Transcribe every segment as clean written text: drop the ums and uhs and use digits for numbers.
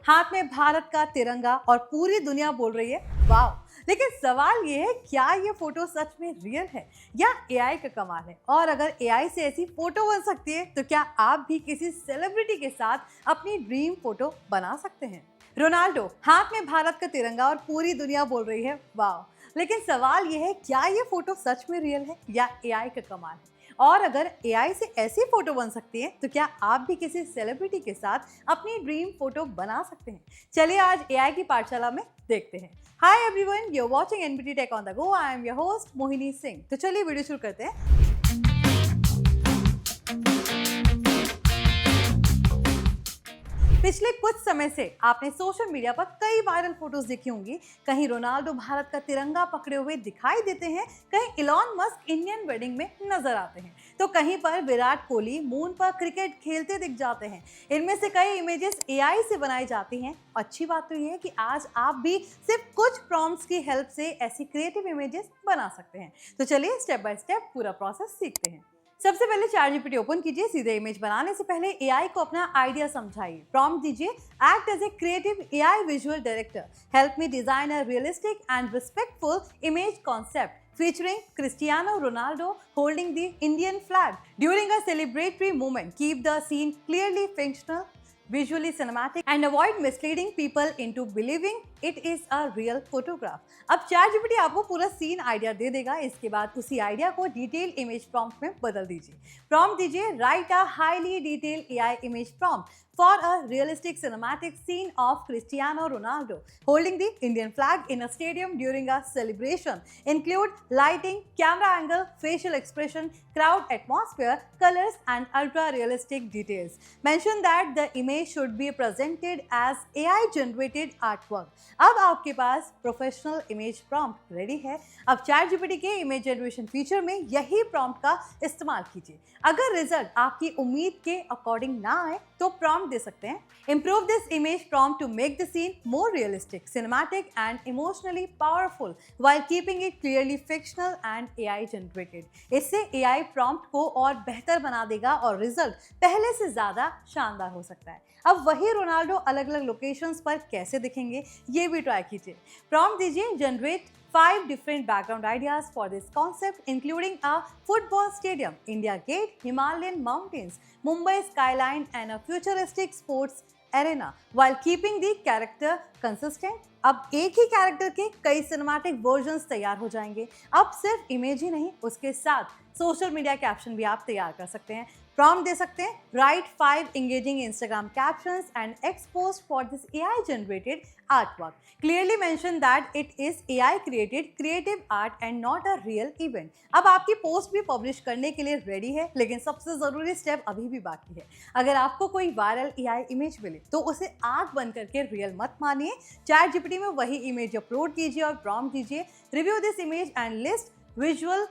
हाथ में भारत का तिरंगा और पूरी दुनिया बोल रही है वाह। लेकिन सवाल ये है, क्या ये फोटो सच में रियल है या एआई का कमाल है? और अगर एआई से ऐसी फोटो बन सकती है तो क्या आप भी किसी सेलिब्रिटी के साथ अपनी ड्रीम फोटो बना सकते हैं? रोनाल्डो, हाथ में भारत का तिरंगा और पूरी दुनिया बोल रही है वाह। लेकिन सवाल ये है, क्या ये फोटो सच में रियल है या एआई का कमाल है? और अगर एआई से ऐसी फोटो बन सकती है तो क्या आप भी किसी सेलिब्रिटी के साथ अपनी ड्रीम फोटो बना सकते हैं? चलिए आज एआई की पाठशाला में देखते हैं। Hi everyone, you are watching NBT tech on the go. I am your host Mohini Singh. तो चलिए वीडियो शुरू करते हैं। पिछले कुछ समय से आपने सोशल मीडिया पर कई वायरल फोटोज देखी होंगी। कहीं रोनाल्डो भारत का तिरंगा पकड़े हुए दिखाई देते हैं, कहीं इलॉन मस्क इंडियन वेडिंग में नजर आते हैं, तो कहीं पर विराट कोहली मून पर क्रिकेट खेलते दिख जाते हैं। इनमें से कई इमेजेस एआई से बनाई जाती हैं। अच्छी बात तो ये है कि आज आप भी सिर्फ कुछ प्रॉम्प्ट्स की हेल्प से ऐसी क्रिएटिव इमेजेस बना सकते हैं। तो चलिए स्टेप बाय स्टेप पूरा प्रोसेस सीखते हैं। सबसे पहले चैटजीपीटी ओपन कीजिए। सीधे इमेज बनाने से पहले एआई को अपना आइडिया समझाइए। प्रॉम्प्ट दीजिए, act as a creative AI visual director, help me design a realistic and respectful image concept featuring Cristiano Ronaldo holding the Indian flag during a celebratory moment. Keep the scene clearly fictional, visually cinematic, and avoid misleading people into believing it is a real photograph. अब ChatGPT आपको पूरा scene idea दे देगा। इसके बाद उसी idea को detail image prompt में बदल दीजिए। प्रॉम्प्ट दीजिए, right a highly detail AI image prompt for a realistic cinematic scene of Cristiano Ronaldo holding the Indian flag in a stadium during a celebration. Include lighting, camera angle, facial expression, crowd atmosphere, colors and ultra-realistic details. Mention that the image should be presented as AI-generated artwork. अब आपके पास professional image prompt ready है। अब ChatGPT के image generation feature में यही prompt का इस्तेमाल कीजिए। अगर रिजल्ट आपकी उम्मीद के अकॉर्डिंग ना आए तो प्रॉम्प्ट दे सकते हैं, improve this image prompt to make the scene more realistic, cinematic and emotionally powerful while keeping it clearly fictional and AI generated. इससे AI prompt को और बेहतर बना देगा और रिजल्ट पहले से ज्यादा शानदार हो सकता है। अब वही रोनाल्डो अलग अलग लोकेशंस पर कैसे दिखेंगे ये भी ट्राई कीजिए। प्रॉम्प्ट दीजिए, generate 5 different background ideas for this concept, including a football stadium, India Gate, Himalayan mountains, Mumbai skyline, and a futuristic sports arena, while keeping the character consistent. अब एक ही कैरेक्टर के कई सिनेमैटिक वर्जन्स तैयार हो जाएंगे। अब सिर्फ इमेज ही नहीं, उसके साथ सोशल मीडिया कैप्शन भी आप तैयार कर सकते हैं। प्रॉम्प्ट दे सकते हैं, right 5 engaging Instagram captions and expose for this AI generated artwork. Clearly mention that it is AI created creative art and not a real event. अब आपकी पोस्ट भी पब्लिश करने के लिए रेडी है, लेकिन सबसे जरूरी स्टेप अभी भी बाकी है। अगर आपको कोई वायरल AI इमेज मिले तो उसे आंख बंद करके रियल मत मानिए। चैटजीपीटी में वही इमेज अपलोड कीजिए और प्रॉम्प्ट दीजिए, review this image and list visual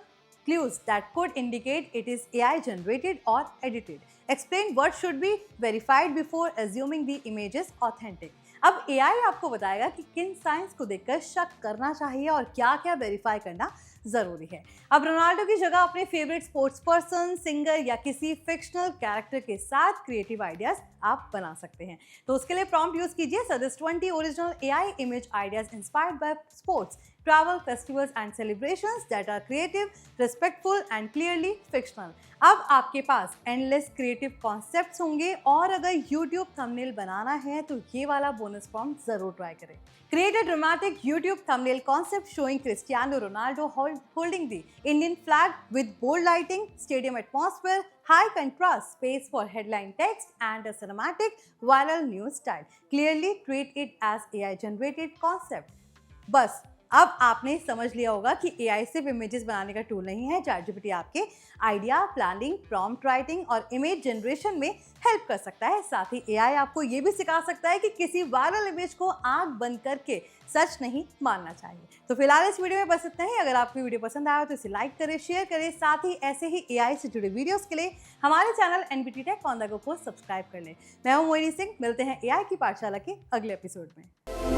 clues that could indicate it is AI generated or edited. Explain what should be verified before assuming the image is authentic. अब AI आपको बताएगा कि किन science को देखकर शक करना चाहिए और क्या-क्या वेरीफाई करना जरूरी है। अब रोनाल्डो की जगह अपने फेवरेट स्पोर्ट्स पर्सन, सिंगर या किसी फिक्शनल कैरेक्टर के साथ क्रिएटिव आइडियाज आप बना सकते हैं। तो उसके लिए प्रॉम्प्ट यूज कीजिए, suggest 20 original AI image ideas inspired by sports, travel, festivals and celebrations that are creative, respectful and clearly fictional. अब आपके पास एंडलेस क्रिएटिव कॉन्सेप्ट्स होंगे और अगर YouTube थंबनेल बनाना है तो ये वाला बोनस प्रॉम्प्ट जरूर ट्राई करें। Create a dramatic YouTube thumbnail concept showing Cristiano Ronaldo holding the Indian flag with bold lighting, stadium atmosphere, high contrast, space for headline text and a cinematic viral news style. Clearly treat it as AI generated concept. बस अब आपने समझ लिया होगा कि AI सिर्फ images बनाने का टूल नहीं है। चैटजीपीटी आपके आइडिया, प्लानिंग, प्रॉम्प्ट राइटिंग और इमेज जनरेशन में हेल्प कर सकता है। साथ ही एआई आपको ये भी सिखा सकता है कि किसी वायरल इमेज को आंख बंद करके सच नहीं मानना चाहिए। तो फिलहाल इस वीडियो में बस इतना ही। अगर आपको वीडियो पसंद आया तो इसे लाइक करें, शेयर करें। साथ ही ऐसे ही एआई से जुड़े वीडियोस के लिए हमारे channel NBT tech on the go को सब्सक्राइब कर लें। मैं हूं मोहिनी सिंह, मिलते हैं एआई की पाठशाला के अगले एपिसोड में।